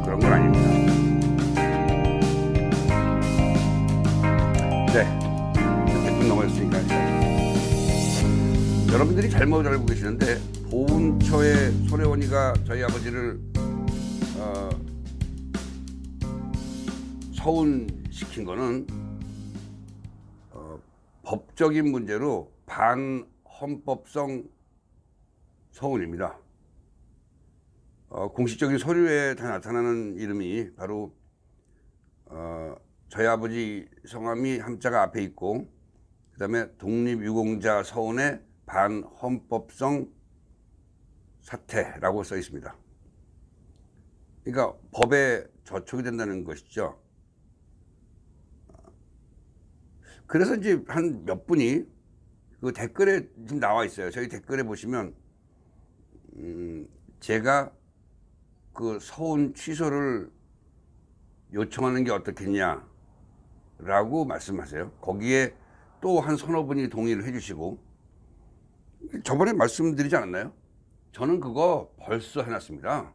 그런 건 아닙니다. 네, 100분 넘었으니까 여러분들이 잘못 알고 계시는데 보훈처의 손혜원이가 저희 아버지를 서운시킨 거는 법적인 문제로 반헌법성 서운입니다. 공식적인 서류에 다 나타나는 이름이 바로 저희 아버지 성함이 함자가 앞에 있고 그 다음에 독립유공자 서운의 반헌법성 사태라고 써 있습니다. 그러니까 법에 저촉이 된다는 것이죠. 그래서 이제 한 몇 분이 그 댓글에 지금 나와 있어요. 저희 댓글에 보시면 제가 그 서운 취소를 요청하는 게 어떻겠냐 라고 말씀하세요. 거기에 또 한 서너 분이 동의를 해주시고, 저번에 말씀드리지 않았나요? 저는 그거 벌써 해놨습니다.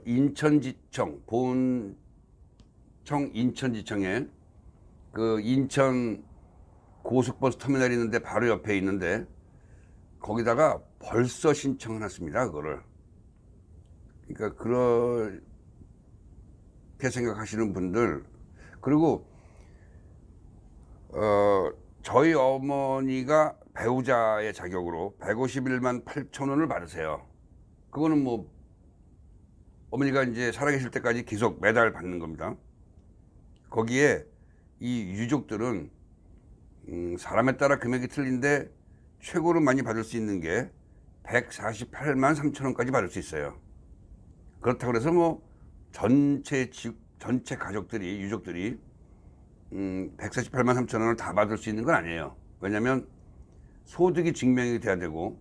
인천지청, 보훈청 인천지청에 그 인천 고속버스 터미널이 있는데 바로 옆에 있는데 거기다가 벌써 신청해놨습니다. 그거를. 그러니까 그렇게 생각하시는 분들, 그리고 저희 어머니가 배우자의 자격으로 151만 8천 원을 받으세요. 그거는 뭐 어머니가 이제 살아계실 때까지 계속 매달 받는 겁니다. 거기에 이 유족들은 사람에 따라 금액이 틀린데 최고로 많이 받을 수 있는 게 148만 3천 원까지 받을 수 있어요. 그렇다고 해서 뭐 전체 가족들이, 유족들이 148만 3천 원을 다 받을 수 있는 건 아니에요. 왜냐하면 소득이 증명이 돼야 되고,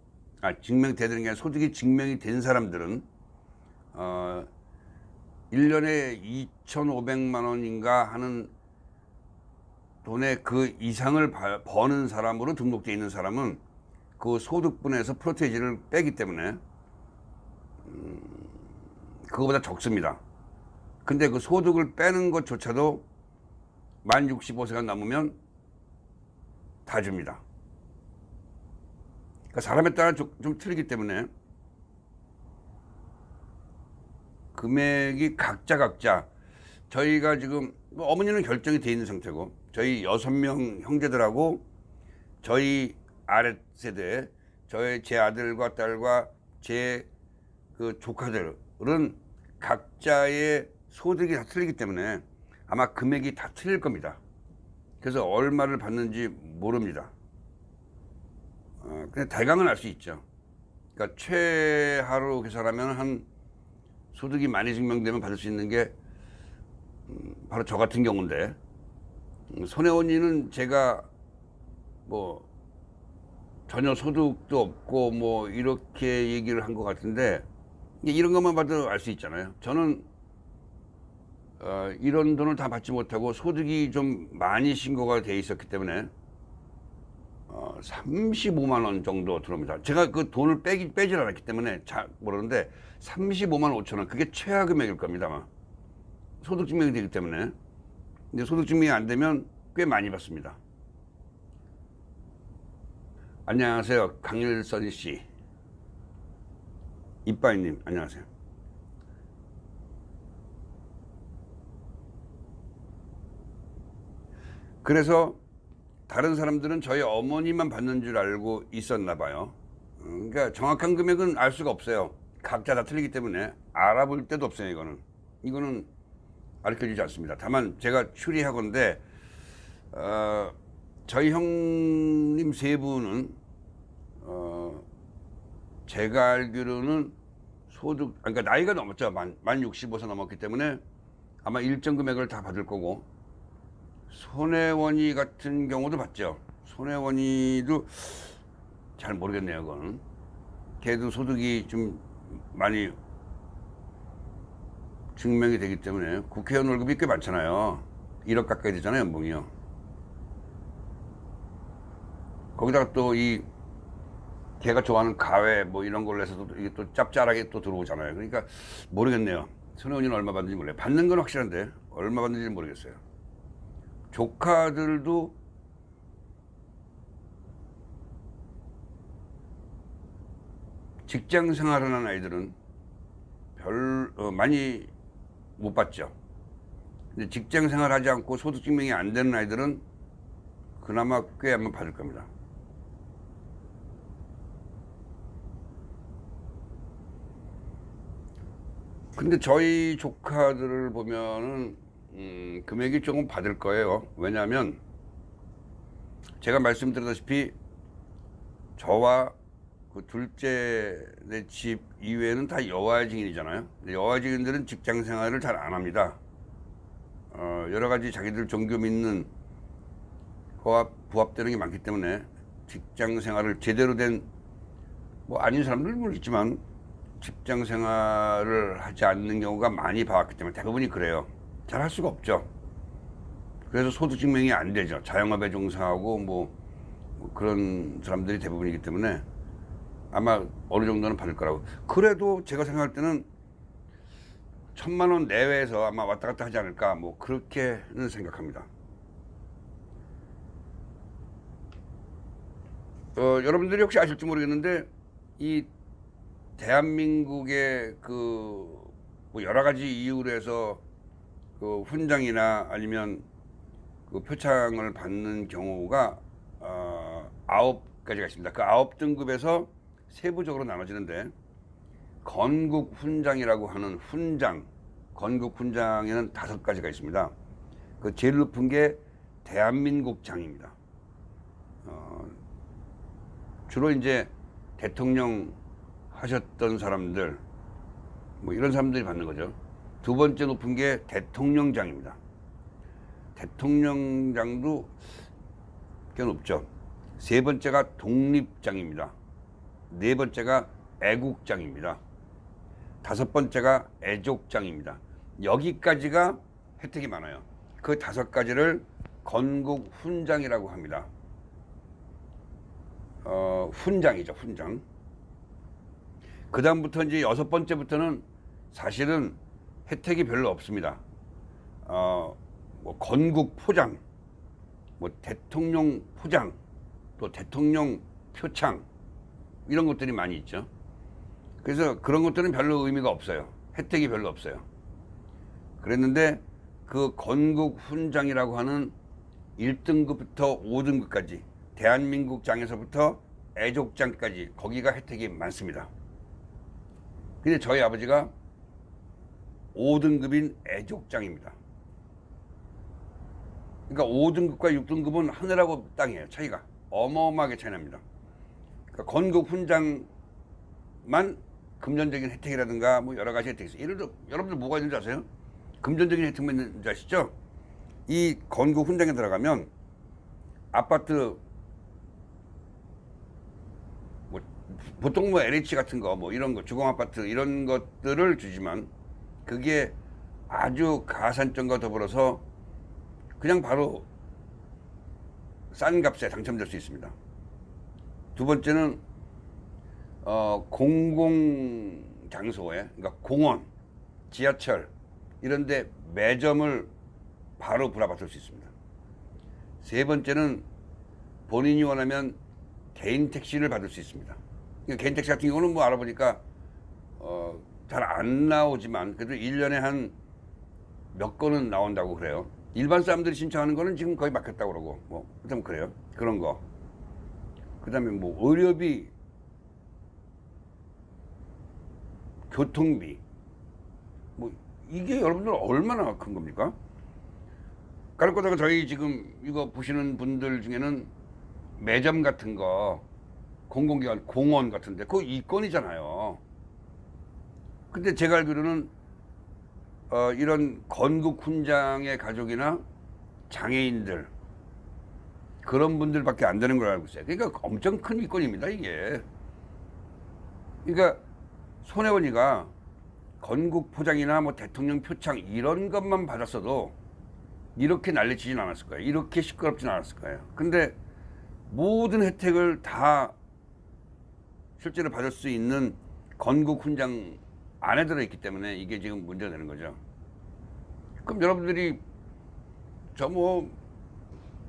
증명이 돼야 되는 게 아니라 소득이 증명이 된 사람들은 1년에 2,500만 원인가 하는 돈의 그 이상을 버는 사람으로 등록되어 있는 사람은 그 소득분에서 프로테이지를 빼기 때문에 그거보다 적습니다. 근데 그 소득을 빼는 것조차도 만 65세가 넘으면 다 줍니다. 그러니까 사람에 따라 좀 틀리기 때문에 금액이 각자 저희가 지금 어머니는 결정이 돼 있는 상태고 저희 6명 형제들하고 저희 아랫세대 제 아들과 딸과 제 그 조카들은 각자의 소득이 다 틀리기 때문에 아마 금액이 다 틀릴 겁니다. 그래서 얼마를 받는지 모릅니다. 근데 대강은 알 수 있죠. 그러니까 최하로 계산하면 한 소득이 많이 증명되면 받을 수 있는 게 바로 저 같은 경우인데, 손혜원이는 제가 뭐 전혀 소득도 없고 뭐 이렇게 얘기를 한 것 같은데, 이런 것만 봐도 알 수 있잖아요. 저는 이런 돈을 다 받지 못하고 소득이 좀 많이 신고가 돼 있었기 때문에 35만 원 정도 들어옵니다. 제가 그 돈을 빼질 않았기 때문에 잘 모르는데 35만 5천 원, 그게 최하 금액일 겁니다. 아마 소득 증명이 되기 때문에. 근데 소득 증명이 안 되면 꽤 많이 받습니다. 안녕하세요, 강일선 씨. 이빠이님 안녕하세요. 그래서 다른 사람들은 저희 어머니만 받는 줄 알고 있었나 봐요. 그러니까 정확한 금액은 알 수가 없어요. 각자 다 틀리기 때문에 알아볼 데도 없어요. 이거는 가르쳐주지 않습니다. 다만 제가 추리하건대 저희 형님 세 분은 제가 알기로는 소득, 그러니까 나이가 넘었죠. 만 65세 넘었기 때문에 아마 일정 금액을 다 받을 거고, 손혜원이 같은 경우도 받죠. 손혜원이도 잘 모르겠네요, 그거는. 걔도 소득이 좀 많이 증명이 되기 때문에 국회의원 월급이 꽤 많잖아요. 1억 가까이 되잖아요, 연봉이요. 거기다가 또 이 걔가 좋아하는 가외 뭐 이런 걸로 해서도 이게 또 짭짤하게 또 들어오잖아요. 그러니까 모르겠네요. 손혜원이는 얼마 받는지 몰라요. 받는 건 확실한데 얼마 받는지는 모르겠어요. 조카들도 직장 생활하는 아이들은 많이 못 받죠. 근데 직장 생활하지 않고 소득 증명이 안 되는 아이들은 그나마 꽤 한번 받을 겁니다. 근데 저희 조카들을 보면은 금액이 조금 받을 거예요. 왜냐하면 제가 말씀드렸다시피 저와 그 둘째 내 집 이외에는 다 여아 증인이잖아요. 여아 증인들은 직장 생활을 잘 안 합니다. 여러 가지 자기들 종교 믿는 거와 부합되는 게 많기 때문에 직장 생활을 제대로 된 뭐 아닌 사람들도 있지만 직장 생활을 하지 않는 경우가 많이 봐왔기 때문에 대부분이 그래요. 잘 할 수가 없죠. 그래서 소득 증명이 안 되죠. 자영업에 종사하고 뭐 그런 사람들이 대부분이기 때문에 아마 어느 정도는 받을 거라고. 그래도 제가 생각할 때는 1,000만 원 내외에서 아마 왔다 갔다 하지 않을까, 뭐 그렇게는 생각합니다. 여러분들이 혹시 아실지 모르겠는데 이 대한민국의 뭐 여러 가지 이유로 해서 그 훈장이나 아니면 그 표창을 받는 경우가 9가지가 있습니다. 그 9등급에서 세부적으로 나눠지는데, 건국 훈장이라고 하는 훈장, 건국 훈장에는 5가지가 있습니다. 그 제일 높은 게 대한민국장입니다. 주로 이제 대통령 하셨던 사람들, 뭐 이런 사람들이 받는 거죠. 두 번째 높은 게 대통령장입니다. 대통령장도 꽤 높죠. 세 번째가 독립장입니다. 네 번째가 애국장입니다. 5번째가 애족장입니다. 여기까지가 혜택이 많아요. 그 5가지를 건국 훈장이라고 합니다. 훈장이죠, 훈장. 그 다음부터 이제 6번째부터는 사실은 혜택이 별로 없습니다. 뭐 건국 포장, 뭐 대통령 포장, 또 대통령 표창, 이런 것들이 많이 있죠. 그래서 그런 것들은 별로 의미가 없어요. 혜택이 별로 없어요. 그랬는데 그 건국 훈장이라고 하는 1등급부터 5등급까지, 대한민국장에서부터 애족장까지, 거기가 혜택이 많습니다. 근데 저희 아버지가 5등급인 애족장입니다. 그러니까 5등급과 6등급은 하늘하고 땅이에요. 차이가 어마어마하게 차이 납니다. 그러니까 건국 훈장만 금전적인 혜택이라든가 뭐 여러 가지 혜택이 있어요. 예를 들어 여러분들 뭐가 있는지 아세요? 금전적인 혜택이 있는지 아시죠? 이 건국 훈장에 들어가면 아파트, 뭐 보통 뭐 LH 같은 거, 뭐 이런 거, 주공 아파트 이런 것들을 주지만 그게 아주 가산점과 더불어서 그냥 바로 싼 값에 당첨될 수 있습니다. 두 번째는 공공 장소에, 그러니까 공원, 지하철 이런데 매점을 바로 불화받을 수 있습니다. 세 번째는 본인이 원하면 개인 택시를 받을 수 있습니다. 그러니까 개인 택시 같은 경우는 뭐 알아보니까 잘 안 나오지만 그래도 1년에 한 몇 건은 나온다고 그래요. 일반 사람들이 신청하는 거는 지금 거의 막혔다고 그러고, 뭐 일단 그래요. 그런 거. 그다음에 뭐 의료비, 교통비, 뭐 이게 여러분들 얼마나 큰 겁니까? 까르꼬다가 저희 지금 이거 보시는 분들 중에는 매점 같은 거, 공공기관, 공원 같은데 그거 이권이잖아요. 근데 제가 알기로는 이런 건국 훈장의 가족이나 장애인들 그런 분들밖에 안 되는 걸 알고 있어요. 그러니까 엄청 큰 이권입니다, 이게. 그러니까 손혜원이가 건국 포장이나 뭐 대통령 표창 이런 것만 받았어도 이렇게 난리치진 않았을 거예요. 이렇게 시끄럽진 않았을 거예요. 근데 모든 혜택을 다 실제로 받을 수 있는 건국 훈장 안에 들어있기 때문에 이게 지금 문제가 되는 거죠. 그럼 여러분들이 저 뭐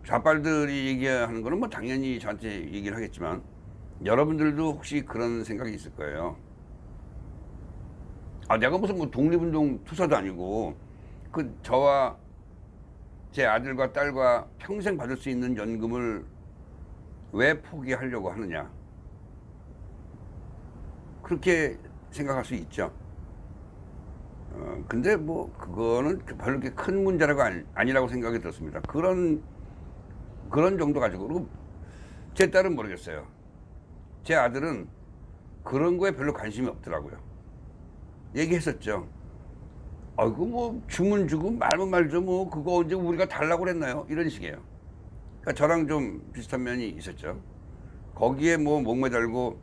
좌빨들이 얘기하는 거는 뭐 당연히 저한테 얘기를 하겠지만 여러분들도 혹시 그런 생각이 있을 거예요. 아, 내가 무슨 뭐 독립운동 투사도 아니고 저와 제 아들과 딸과 평생 받을 수 있는 연금을 왜 포기하려고 하느냐, 그렇게 생각할 수 있죠. 근데 뭐 그거는 별로 그렇게 큰 문제라고 아니라고 생각이 들었습니다. 그런 정도 가지고. 그리고 제 딸은 모르겠어요. 제 아들은 그런 거에 별로 관심이 없더라고요. 얘기했었죠. 아이고 뭐 주면 주고 말면 말죠, 뭐 그거 언제 우리가 달라고 그랬나요? 이런 식이에요. 그러니까 저랑 좀 비슷한 면이 있었죠. 거기에 뭐 목매달고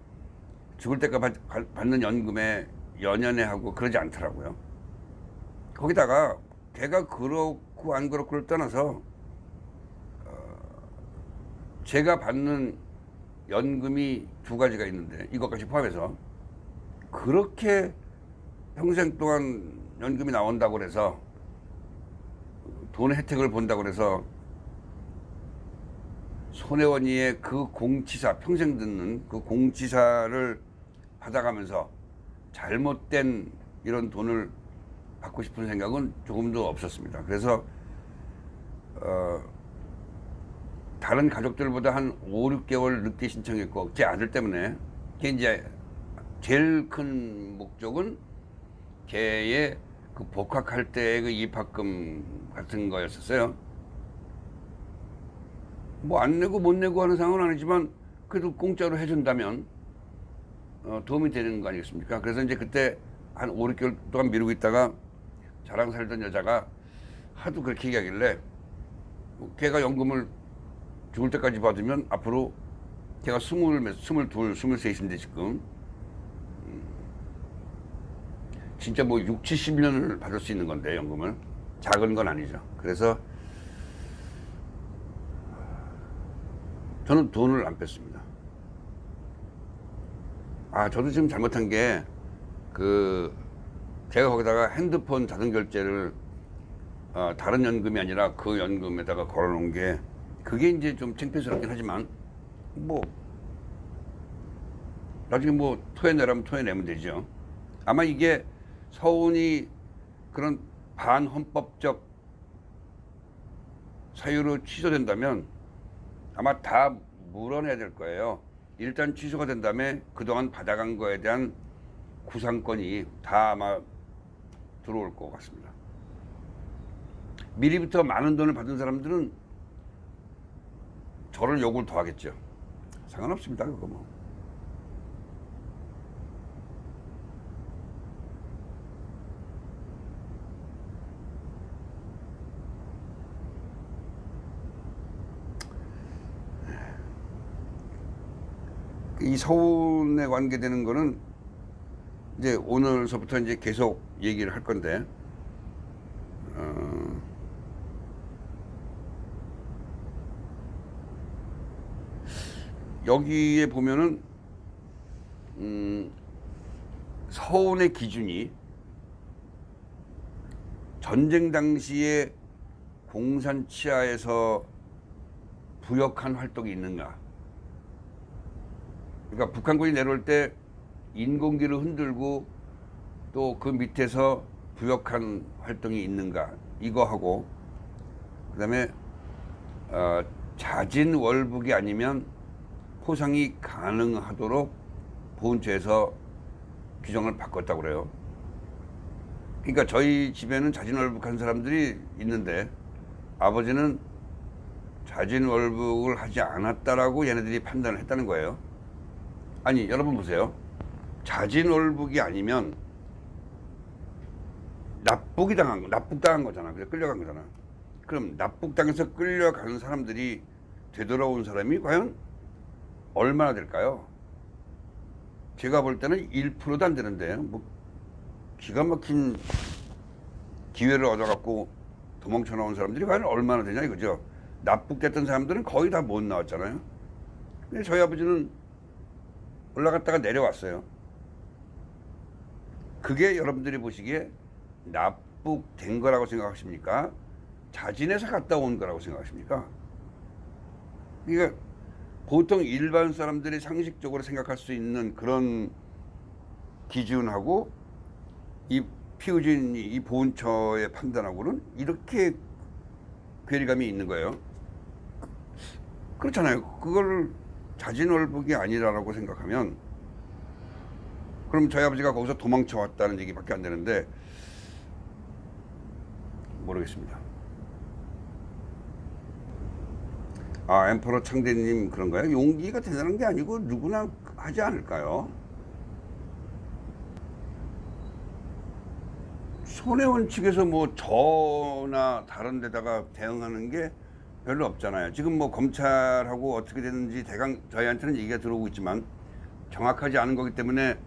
죽을 때까지 받는 연금에 연연해하고 그러지 않더라고요. 거기다가 걔가 그렇고 안 그렇고를 떠나서 제가 받는 연금이 두 가지가 있는데 이것까지 포함해서 그렇게 평생 동안 연금이 나온다고 그래서 돈 혜택을 본다고 그래서 손혜원이의 그 공치사, 평생 듣는 그 공치사를 받아가면서 잘못된 이런 돈을 받고 싶은 생각은 조금도 없었습니다. 그래서 다른 가족들보다 한 5, 6개월 늦게 신청했고, 제 아들 때문에. 그게 이제 제일 큰 목적은 걔의 그 복학할 때의 그 입학금 같은 거였었어요. 뭐 안 내고 못 내고 하는 상황은 아니지만 그래도 공짜로 해준다면 도움이 되는 거 아니겠습니까? 그래서 이제 그때 한 5, 6개월 동안 미루고 있다가 저랑 살던 여자가 하도 그렇게 얘기하길래 걔가 연금을 죽을 때까지 받으면 앞으로 걔가 22, 23인데 지금 진짜 뭐 6, 70년을 받을 수 있는 건데 연금을. 작은 건 아니죠. 그래서 저는 돈을 안 뺐습니다. 아, 저도 지금 잘못한 게 제가 거기다가 핸드폰 자동 결제를 다른 연금이 아니라 그 연금에다가 걸어놓은 게 그게 이제 좀 창피스럽긴 하지만 뭐 나중에 뭐 토해내라면 토해내면 되죠. 아마 이게 서운이 그런 반헌법적 사유로 취소된다면 아마 다 물어내야 될 거예요. 일단 취소가 된 다음에 그동안 받아간 거에 대한 구상권이 다 아마 들어올 것 같습니다. 미리부터 많은 돈을 받은 사람들은 저를 욕을 더 하겠죠. 상관없습니다, 그거 뭐. 이 서운에 관계되는 거는 이제 오늘서부터 이제 계속 얘기를 할 건데, 여기에 보면은 서운의 기준이 전쟁 당시에 공산 치하에서 부역한 활동이 있는가. 그러니까 북한군이 내려올 때 인공기를 흔들고 또 그 밑에서 부역한 활동이 있는가, 이거하고 그다음에 자진월북이 아니면 포상이 가능하도록 보훈처에서 규정을 바꿨다고 그래요. 그러니까 저희 집에는 자진월북한 사람들이 있는데 아버지는 자진월북을 하지 않았다라고 얘네들이 판단을 했다는 거예요. 아니, 여러분 보세요. 자진월북이 아니면 납북당한 거잖아. 그래서 끌려간 거잖아. 그럼 납북당해서 끌려가는 사람들이 되돌아온 사람이 과연 얼마나 될까요? 제가 볼 때는 1%도 안 되는데, 뭐 기가 막힌 기회를 얻어갖고 도망쳐 나온 사람들이 과연 얼마나 되냐 이거죠. 납북됐던 사람들은 거의 다 못 나왔잖아요. 근데 저희 아버지는 올라갔다가 내려왔어요. 그게 여러분들이 보시기에 납북된 거라고 생각하십니까? 자진해서 갔다 온 거라고 생각하십니까? 그러니까 보통 일반 사람들이 상식적으로 생각할 수 있는 그런 기준하고 이 피의진이 이 보훈처의 판단하고는 이렇게 괴리감이 있는 거예요. 그렇잖아요. 그걸 자진월북이 아니라고 생각하면 그럼 저희 아버지가 거기서 도망쳐 왔다는 얘기밖에 안 되는데 모르겠습니다. 아, 엠퍼러 창대님 그런가요? 용기가 대단한 게 아니고 누구나 하지 않을까요? 손해원 측에서 뭐 저나 다른 데다가 대응하는 게 별로 없잖아요. 지금 뭐 검찰하고 어떻게 되는지 대강 저희한테는 얘기가 들어오고 있지만 정확하지 않은 거기 때문에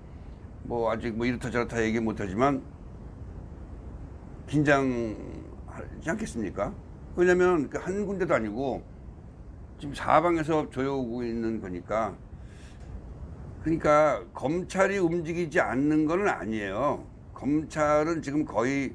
뭐 아직 뭐 이렇다 저렇다 얘기 못하지만 긴장하지 않겠습니까? 왜냐면 그 한 군데도 아니고 지금 사방에서 조여오고 있는 거니까. 그러니까 검찰이 움직이지 않는 건 아니에요. 검찰은 지금 거의